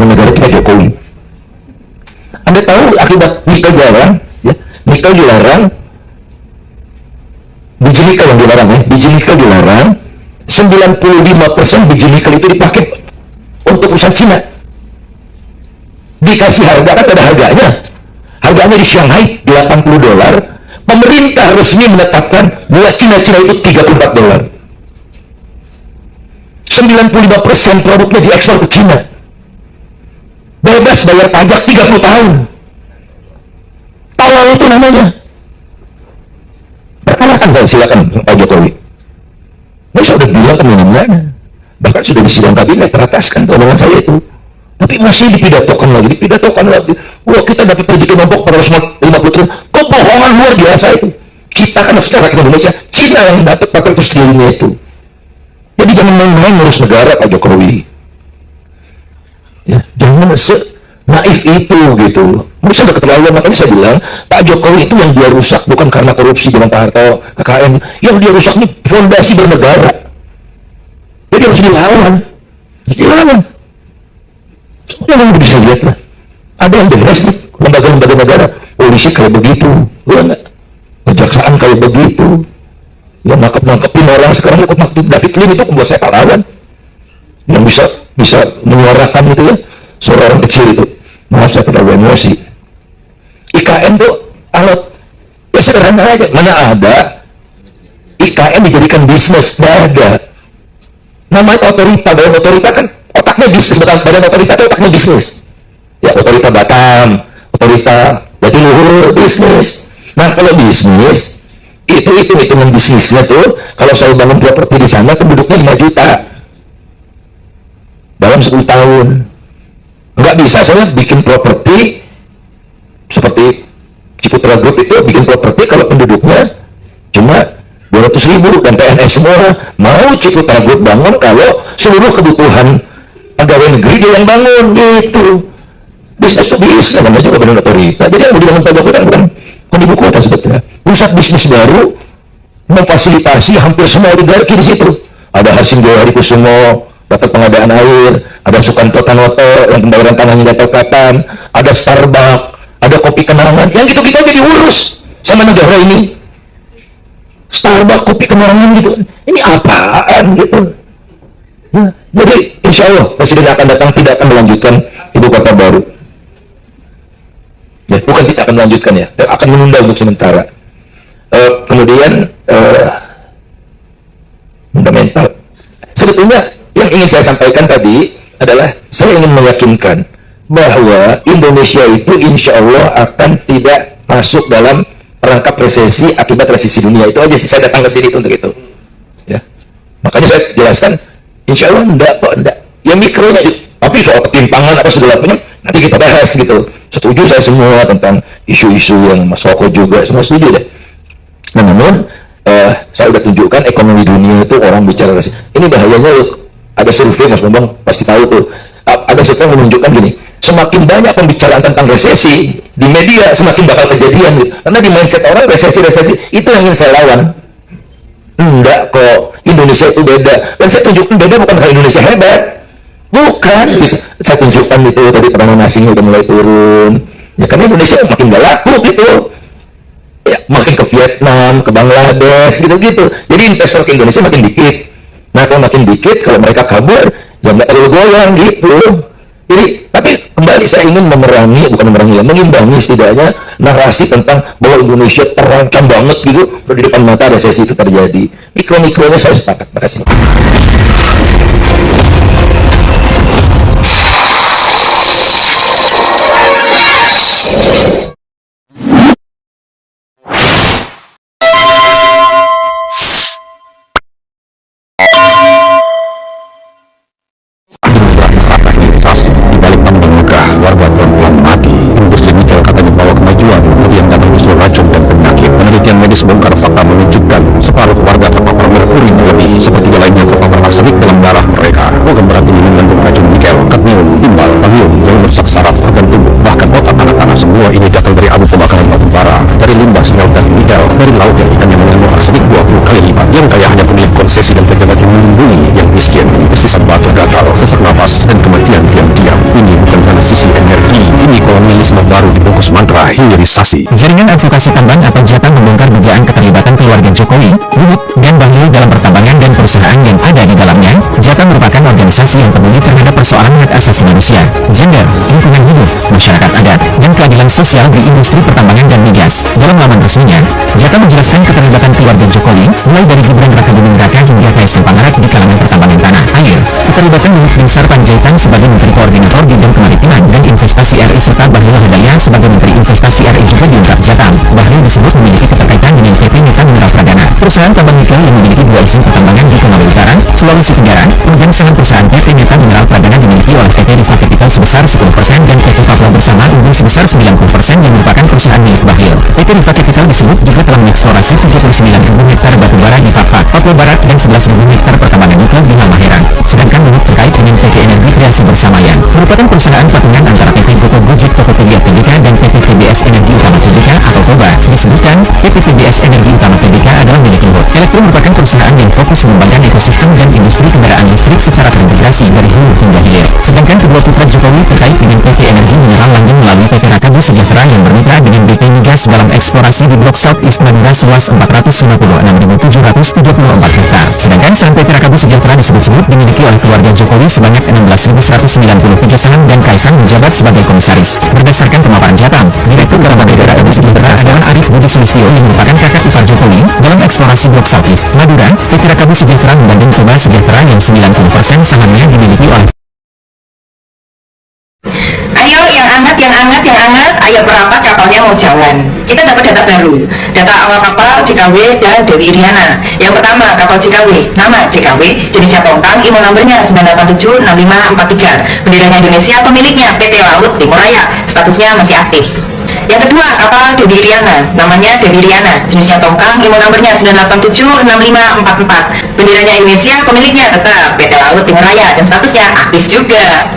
keuangan negara kita Jokowi. Anda tahu akibat nikel dilarang, ya, nikel dilarang, biji nikel yang dilarang, ya, biji nikel dilarang, 95% biji nikel itu dipakai untuk urusan Cina. Dikasih harga, kan ada harganya. Harganya di Shanghai $80. Pemerintah resmi menetapkan buat Cina-Cina itu $34. 95% produknya diekspor ke Cina. Bebas bayar pajak 30 tahun. Tolol itu namanya. Perkarakan saya, silakan Pak Jokowi. Saya sudah bilang kemana-mana. Bahkan sudah di sidang kabinet terataskan omongan saya itu. Tapi masih dipidatokan lagi. Wah, kita dapat rezeki nombok 450 triliun. Kebohongan luar biasa itu. Kita kan sekarang rakyat Indonesia, Cina yang dapat 400 triliunnya itu. Jadi jangan main-main ngurus negara, Pak Jokowi. Ya, jangan naif itu gitu. Menurut saya keterlaluan, makanya saya bilang Pak Jokowi itu yang dia rusak bukan karena korupsi dengan Pak Harto, KKN. Yang dia rusak ini fondasi bernegara. Jadi harus dilawan. Yang bisa lihat lah. Ada yang beres nih, lembaga-lembaga negara. Polisi kayak begitu, enggak. Kejaksaan kayak begitu. Yang nangkep-nangkepin orang sekarang nangkep David Lim itu membuat saya pahlawan. Yang bisa menyuarakan itu ya, suara orang kecil itu. Maaf saya terlalu emosi. IKN tuh alat ya sederhana aja. Mana ada IKN dijadikan bisnis? Nggak ada. Namanya otorita, badan otorita kan otaknya bisnis, badan otorita itu otaknya bisnis. Ya, otorita Batam, otorita Jatiluhur, bisnis. Nah, kalau bisnis, itu hitungan bisnisnya tuh, kalau saya bangun properti di sana, penduduknya 5 juta. Dalam 10 tahun. Nggak bisa saya bikin properti, seperti Ciputra Group itu, bikin properti kalau penduduknya cuma 200.000 dan PNS semua. Mau Ciputra Group bangun kalau seluruh kebutuhan pegawai negeri dia yang bangun, gitu. Bisnis itu bisnis, namanya juga badan otorita. Jadi yang dibangun Pak Jokowi kan bukan ibu kota sebetulnya. Pusat bisnis baru memfasilitasi hampir semua oligarki di situ. Ada Hasim Johari Kusumo, data pengadaan air, ada Sukanto Tanoto yang pembayaran tanahnya tidak tahu kapan, ada Starbucks, ada Kopi Kenangan, yang gitu-gitu aja diurus sama negara ini. Starbucks, Kopi Kenangan gitu, ini apaan gitu. Ya, jadi insya Allah Presiden akan datang tidak akan melanjutkan ibu kota baru. Ya, bukan tidak akan melanjutkan ya, akan menunda untuk sementara. Kemudian fundamental. Sebetulnya yang ingin saya sampaikan tadi adalah saya ingin meyakinkan bahwa Indonesia itu insya Allah akan tidak masuk dalam perangkap resesi akibat resesi dunia. Itu aja sih, saya datang ke sini untuk itu. Ya, makanya saya jelaskan, insya Allah enggak. Ya mikronya, tapi soal ketimpangan apa segala macam nanti kita bahas gitu. Setuju saya semua tentang isu-isu yang Mas Roko juga, semua setuju deh. Nah, namun saya udah tunjukkan ekonomi dunia itu orang bicara resesi. Ini bahayanya loh. Ada survei Mas Bambang pasti tahu tuh. Ada survei yang menunjukkan gini, semakin banyak pembicaraan tentang resesi di media, semakin bakal kejadian gitu. Karena di mindset orang resesi itu yang ingin saya lawan. Enggak kok, Indonesia itu beda. Dan saya tunjukkan beda bukan karena Indonesia hebat. Bukan, gitu. Saya tunjukkan itu tadi peranan asingnya udah mulai turun. Ya karena Indonesia makin gak laku gitu. Ya, makin ke Vietnam, ke Bangladesh, gitu-gitu. Jadi investor ke Indonesia makin dikit. Nah, kalau makin dikit, kalau mereka kabur, ya nggak terlalu goyang gitu. Jadi, tapi kembali saya ingin mengimbangi setidaknya narasi tentang bahwa Indonesia terancam banget gitu, di depan mata resesi itu terjadi. Mikro-mikronya saya sepakat. Terima kasih. Sebongkar fakta menunjukkan separuh warga terpapar merkuri, lebih sepertiga lainnya terpapar arsenik dalam darah mereka. Logam berat ini mengandung racun nikel, kadmium, timbal, barium yang merusak saraf organ tubuh, bahkan otak anak-anak. Semua ini datang dari abu pembakaran batu bara, dari limbah smelter nikel, dari laut yang ikan yang mengandung arsenik 20 kali lipat. Yang kaya hanya pemilik konsesi dan pejabat yang melindungi yang miskin, tersisa batu gatal, sesak napas, dan kematian diam-diam. Ini bukan dari sisi energi, ini kolonialisme baru dibungkus mantra hilirisasi. Jaringan advokasi tambang atau Jatang membongkar dugaan keterlibatan keluarga Jokowi, Luhut, dan Bahlil dalam pertambangan dan perusahaan yang ada di dalamnya. Jatang merupakan organisasi yang peduli terhadap persoalan hak asasi manusia, gender, lingkungan hidup, masyarakat adat, dan keadilan sosial di industri pertambangan dan migas. Dalam laman resminya, Jatang menjelaskan keterlibatan keluarga Jokowi, mulai dari Gibran Raka Buming Raka hingga Kaisang Pangarep di kalangan pertambangan tanah air. Keterlibatan Luhut Binsar Panjaitan sebagai Menteri Koordinator Bidang Kemaritiman dan Investasi RI serta Bahlil Lahadalia sebagai Menteri Investasi RI juga diungkap Jatang. Bahlil disebut memiliki keterkaitan dengan PT Neta Mineral Pradana, perusahaan tambang nikel yang memiliki 2 izin pertambangan di Konawe Utara, Sulawesi Tenggara. Kemudian saham perusahaan PT Neta Mineral Pradana dimiliki oleh PT Riva Capital sebesar 10% dan PT Papua Bersama Unggul sebesar 90% yang merupakan perusahaan milik Bahlil. PT Riva Capital disebut juga telah mengeksplorasi 39.000 hektar batu bara di Fakfak, Papua Barat dan 11.000 hektar pertambangan nikel di Halmahera. Sedangkan Luhut terkait dengan PT Energi Kreasi Bersama yang merupakan perusahaan patungan antara PT Goto Gojek Tokopedia Tbk dan PT TBS Energi Utama Tbk atau TOBA. Disebutkan PT TBS Energi Utama Tbk adalah milik Luhut. Elektro merupakan perusahaan yang fokus mengembangkan ekosistem dan industri kendaraan listrik secara terintegrasi dari hulu hingga hilir. Sedangkan kedua putra Jokowi terkait dengan PT Energi Mineral Langgeng melalui PT Rakabu Sejahtera yang bermitra dengan BP Migas dalam eksplorasi di Blok South East Madura seluas 456.734 hektar. Sedangkan saham PT Rakabu Sejahtera disebut-sebut dimiliki oleh keluarga Jokowi sebanyak 16.193 saham dan Kaisang menjabat sebagai komisaris. Berdasarkan pemaparan Jatang, Direktur Utama PT Rakabu Sejahtera adalah Arif Budi Sulistyo yang merupakan kakak ipar Jokowi. Dalam eksplorasi Blok South East Madura, PT Rakabu Sejahtera menggandeng Toba Sejahtera yang 90% sahamnya dimiliki oleh. Ayo yang hangat, ayo berapat kapalnya mau jalan. Kita dapat data baru, data awal kapal JKW dan Dewi Iriana. Yang pertama kapal JKW, nama JKW, jenisnya tongkang, IMO nomornya 9876543, benderanya Indonesia, pemiliknya PT Laut Timur Raya, statusnya masih aktif. Yang kedua kapal Dewi Iriana, namanya Dewi Iriana, jenisnya tongkang, IMO nomornya 9876544, benderanya Indonesia, pemiliknya tetap PT Laut Timur Raya dan statusnya aktif juga.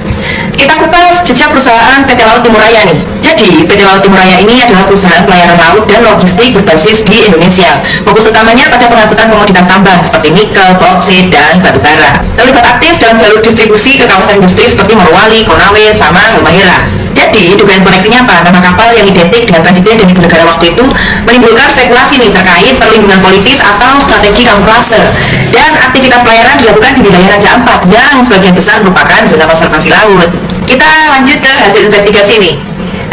Kita kupas jejak perusahaan PT Laut Timur Raya nih. Jadi, PT Laut Timur Raya ini adalah perusahaan pelayaran laut dan logistik berbasis di Indonesia. Fokus utamanya pada pengangkutan komoditas tambang seperti nikel, boksit, dan batu bara. Terlibat aktif dalam jalur distribusi ke kawasan industri seperti Morowali, Konawe, sama Halmahera. Jadi, dugaan koneksinya apa? Nama kapal yang identik dengan presiden dan ibu negara waktu itu menimbulkan spekulasi nih terkait perlindungan politis atau strategi kamuflase. Dan aktivitas pelayaran dilakukan di wilayah Raja Ampat yang sebagian besar merupakan zona konservasi laut. Kita lanjut ke hasil investigasi nih.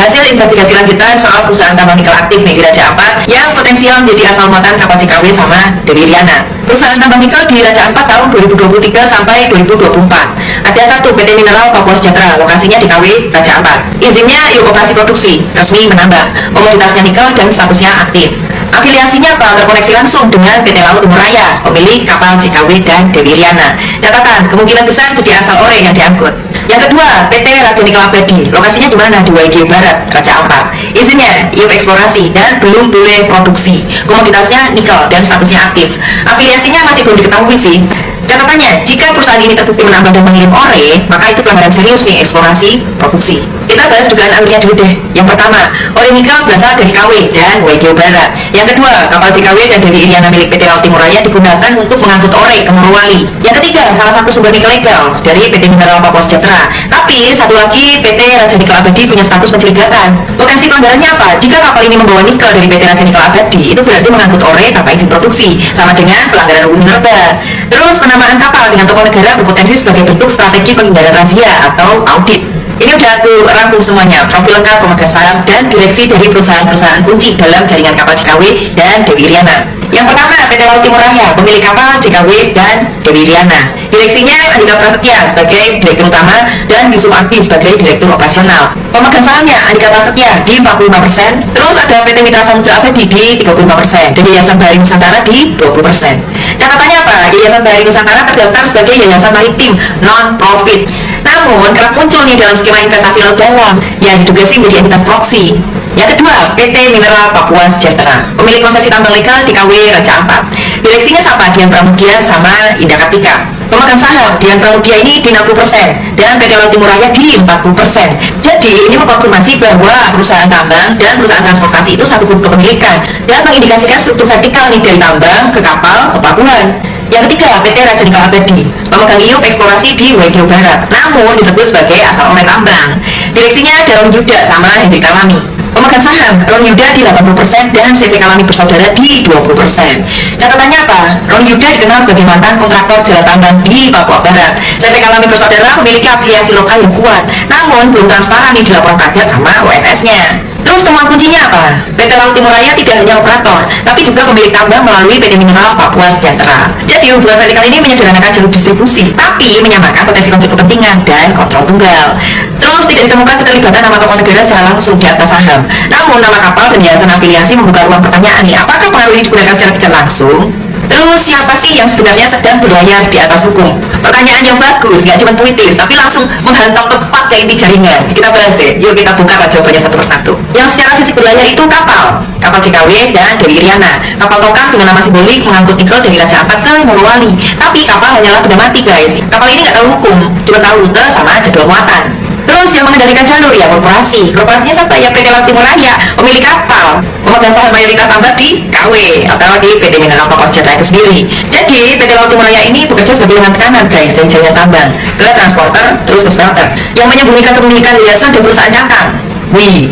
Hasil investigasi lanjutan soal perusahaan tambang nikel aktif nih di Raja Ampat yang potensial menjadi asal muatan kapal JKW sama Dewi Iriana. Perusahaan tambang nikel di Raja Ampat tahun 2023 sampai 2024. Ada satu PT Mineral Papua Sejahtera, lokasinya di KW Raja Ampat. Izinnya yuk operasi produksi, resmi menambah. Komoditasnya nikel dan statusnya aktif. Afiliasinya apa? Terkoneksi langsung dengan PT Laut Timur Raya, pemilik kapal JKW dan Dewi Iriana. Catatan, kemungkinan besar jadi asal ore yang diangkut. Yang kedua, PT Raja Nikel Abadi, lokasinya di mana? Di WG Barat, Raja Ampat. Izinnya yuk eksplorasi dan belum boleh produksi. Komoditasnya nikel dan statusnya aktif. Afiliasinya masih belum diketahui sih. Catatannya, jika perusahaan ini terbukti menambah dan mengirim ore, maka itu pelanggaran serius nih eksplorasi produksi. Kita bahas dugaan awalnya dulu deh. Yang pertama, ore nikel berasal dari KW dan WG Barat. Yang kedua, kapal JKW dan Dewi Iriana milik PT Laut Timur Raya digunakan untuk mengangkut ore ke Morowali. Yang ketiga, salah satu sumber nikel legal dari PT Mineral Papua Sejahtera. Tapi satu lagi, PT Raja Nikel Abadi punya status pencurigaan. Potensi pelanggarannya apa? Jika kapal ini membawa nikel dari PT Raja Nikel Abadi, itu berarti mengangkut ore tanpa izin produksi, sama dengan pelanggaran UU Minerba. Terus penamaan kapal dengan tokoh negara berpotensi sebagai bentuk strategi penghindaran razia atau audit. Ini udah aku rangkum semuanya, profil lengkap pemegang saham dan direksi dari perusahaan-perusahaan kunci dalam jaringan kapal JKW dan Dewi Iriana. Yang pertama, PT Laut Timur Raya, pemilik kapal JKW dan Dewi Iriana. Direksinya Andika Prasetya sebagai direktur utama dan Yusuf Akbi sebagai direktur operasional. Pemegang sahamnya Andika Prasetya di 45%, terus ada PT Mitra Samudra Abadi di 35%, dan Yayasan Bahari Nusantara di 20%. Catatannya apa? Yayasan Bahari Nusantara terdaftar sebagai yayasan maritim non-profit. Namun, kerap muncul nih dalam skema investasi laut dalam yang diduga sih menjadi entitas proksi. Yang kedua, PT Mineral Papua Sejahtera, pemilik konsesi tambang legal di KW Raja Ampat. Direksinya siapa? Dian Pramudia sama Indah Kartika. Pemegang saham Dian Pramudia ini di 60% dan PT Laut Timur Raya di 40%. Jadi, ini mengkonfirmasi bahwa perusahaan tambang dan perusahaan transportasi itu satu kepemilikan dan mengindikasikan struktur vertikal nih dari tambang ke kapal ke pelabuhan. Yang ketiga, PT Raja Nikel Abadi, pemegang IUP eksplorasi di Waigeo Barat, namun disebut sebagai asal oleh tambang. Direksinya ada Ron Yuda sama Hendrik Kalami. Pemegang saham Ron Yuda di 80% dan CV Kalami Bersaudara di 20%. Catatannya apa? Ron Yuda dikenal sebagai mantan kontraktor jalan tambang di Papua Barat. CV Kalami Bersaudara memiliki afiliasi lokal yang kuat, namun belum transparan di laporan pajak sama OSS-nya. Terus temuan kuncinya apa? PT Laut Timur Raya tidak hanya operator, tapi juga pemilik tambang melalui PT Mineral Papua Sejahtera. Jadi hubungan vertikal ini menyederhanakan jalur distribusi, tapi menyamakan potensi konflik kepentingan dan kontrol tunggal. Terus tidak ditemukan keterlibatan nama tokoh negara secara langsung di atas saham. Namun nama kapal dan yayasan afiliasi membuka ruang pertanyaan nih, apakah pengaruh ini digunakan secara tidak langsung? Terus siapa sih yang sebenarnya sedang berlayar di atas hukum? Pertanyaan yang bagus, nggak cuma puitis, tapi langsung menghantam tepat ke inti jaringan. Kita bahas deh, yuk kita buka jawabannya satu persatu. Yang secara fisik berlayar itu kapal JKW dan Dewi Iriana. Kapal tongkang dengan nama simbolik mengangkut nikel dari Raja Ampat ke Morowali. Tapi kapal hanyalah benda mati guys. Kapal ini nggak tahu hukum, cuma tahu rute sama jadwal muatan. Terus yang mengendalikan jalur ya korporasi. Korporasinya siapa? Ya PT Laut Timur Raya, pemilik kapal. Pemegang saham mayoritas tambang di KW atau di PT Mineral Papua Sejahtera itu sendiri. Jadi PT Laut Timur Raya ini bekerja sebagai lengan kanan guys dari jaringan tambang ke transporter terus ke smelter yang menyembunyikan kepemilikan yayasan dan perusahaan cangkang. Wih,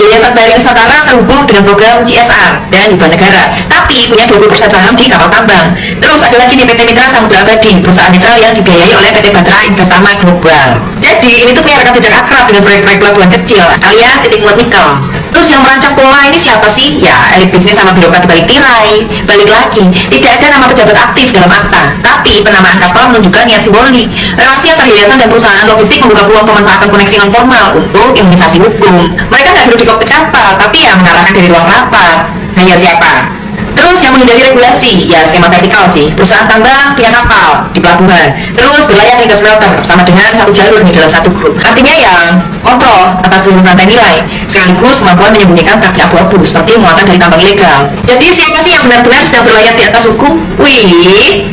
Yayasan Bahari Nusantara terhubung dengan program CSR dan hibah negara, tapi punya 20% saham di kapal tambang. Terus ada lagi di PT Mitra Samudra Abadi, perusahaan mitra yang dibiayai oleh PT Batra Investama Global. Jadi ini tuh punya rekan jejak akrab dengan proyek-proyek pelabuhan kecil alias titik muat nikel. Terus yang merancang pola ini siapa sih? Ya elit bisnis sama birokrat balik tirai. Balik lagi, tidak ada nama pejabat aktif dalam akta, tapi penamaan kapal menunjukkan niat simbolik. Relasi antar yayasan dan perusahaan logistik membuka peluang pemanfaatan koneksi non formal untuk imunisasi hukum. Mereka nggak duduk di kokpit kapal, tapi yang mengarahkan dari ruang rapat. Hanya siapa? Terus yang menghindari regulasi, ya skema vertikal sih. Perusahaan tambang punya kapal di pelabuhan, terus berlayar hingga smelter sama dengan satu jalur di dalam satu grup. Artinya ya kontrol atas seluruh rantai nilai, sekaligus kemampuan menyembunyikan praktik abu-abu seperti muatan dari tambang ilegal. Jadi siapa sih yang benar-benar sedang berlayar di atas hukum? Wih,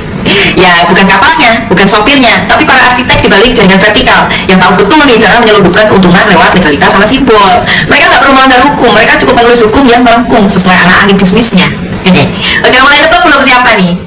ya bukan kapalnya, bukan sopirnya, tapi para arsitek di balik jaringan vertikal yang tahu betul nih cara menyelundupkan keuntungan lewat legalitas sama simbol. Mereka nggak perlu melanggar hukum, mereka cukup menulis hukum yang melengkung sesuai arah angin bisnisnya. Ini, udah mulai nebak belum siapa nih?